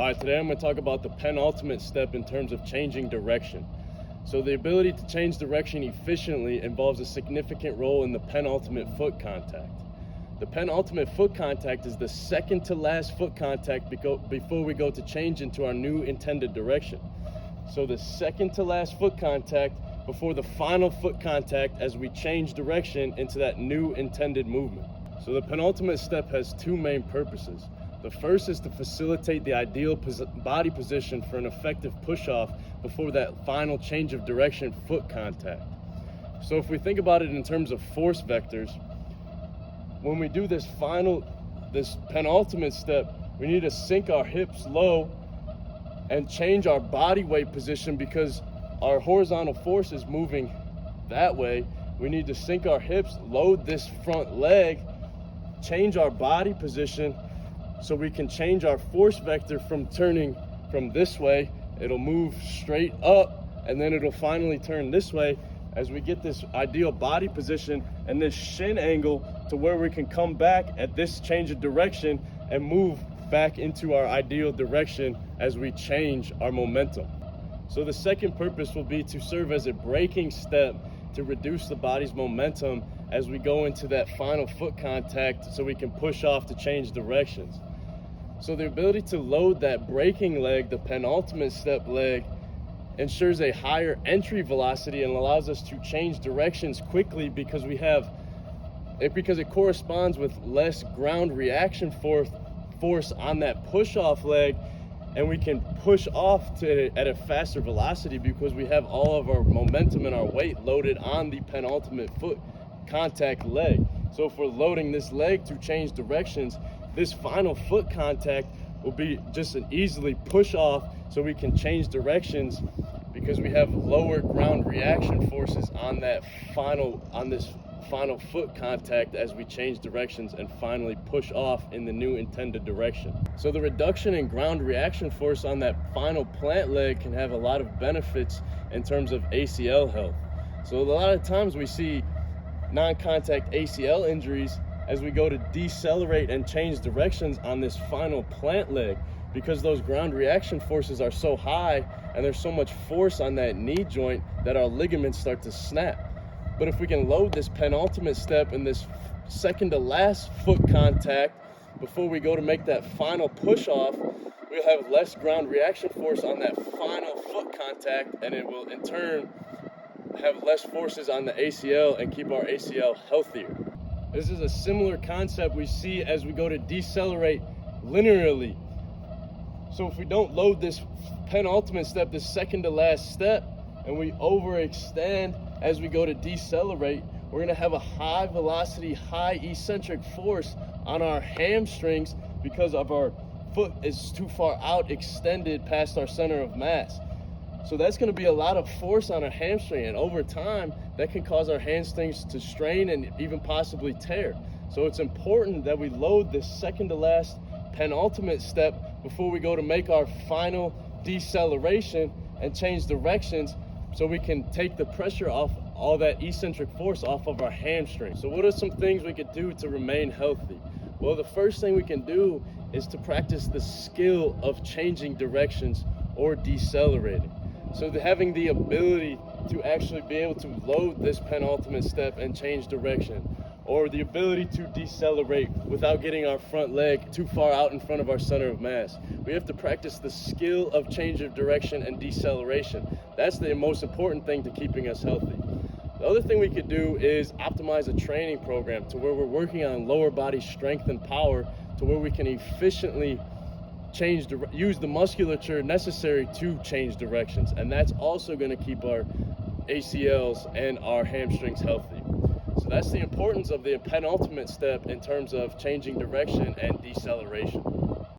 All right, today I'm going to talk about the penultimate step in terms of changing direction. So the ability to change direction efficiently involves a significant role in the penultimate foot contact. The penultimate foot contact is the second to last foot contact before we go to change into our new intended direction. So the second to last foot contact before the final foot contact as we change direction into that new intended movement. So the penultimate step has two main purposes. The first is to facilitate the ideal body position for an effective push-off before that final change of direction foot contact. So if we think about it in terms of force vectors, when we do this penultimate step, we need to sink our hips low and change our body weight position because our horizontal force is moving that way. We need to sink our hips, load this front leg, change our body position so we can change our force vector from turning from this way. It'll move straight up and then it'll finally turn this way as we get this ideal body position and this shin angle to where we can come back at this change of direction and move back into our ideal direction as we change our momentum. So the second purpose will be to serve as a braking step to reduce the body's momentum as we go into that final foot contact so we can push off to change directions. So the ability to load that braking leg, the penultimate step leg, ensures a higher entry velocity and allows us to change directions quickly because it corresponds with less ground reaction force on that push-off leg, and we can push off at a faster velocity because we have all of our momentum and our weight loaded on the penultimate foot contact leg. So if we're loading this leg to change directions, this final foot contact will be just an easily push off so we can change directions because we have lower ground reaction forces on this final foot contact as we change directions and finally push off in the new intended direction. So the reduction in ground reaction force on that final plant leg can have a lot of benefits in terms of ACL health. So a lot of times we see non-contact ACL injuries as we go to decelerate and change directions on this final plant leg because those ground reaction forces are so high and there's so much force on that knee joint that our ligaments start to snap. But if we can load this penultimate step in this second to last foot contact before we go to make that final push off, we'll have less ground reaction force on that final foot contact, and it will in turn have less forces on the ACL and keep our ACL healthier. This is a similar concept we see as we go to decelerate linearly. So if we don't load this penultimate step, this second to last step, and we overextend as we go to decelerate, we're going to have a high velocity, high eccentric force on our hamstrings because of our foot is too far out extended past our center of mass. So that's going to be a lot of force on our hamstring, and over time that can cause our hamstrings to strain and even possibly tear. So it's important that we load this second to last penultimate step before we go to make our final deceleration and change directions so we can take the pressure off all that eccentric force off of our hamstring. So what are some things we could do to remain healthy? Well, the first thing we can do is to practice the skill of changing directions or decelerating. So having the ability to actually be able to load this penultimate step and change direction, or the ability to decelerate without getting our front leg too far out in front of our center of mass. We have to practice the skill of change of direction and deceleration. That's the most important thing to keeping us healthy. The other thing we could do is optimize a training program to where we're working on lower body strength and power to where we can efficiently use the musculature necessary to change directions, and that's also going to keep our ACLs and our hamstrings healthy. So that's the importance of the penultimate step in terms of changing direction and deceleration.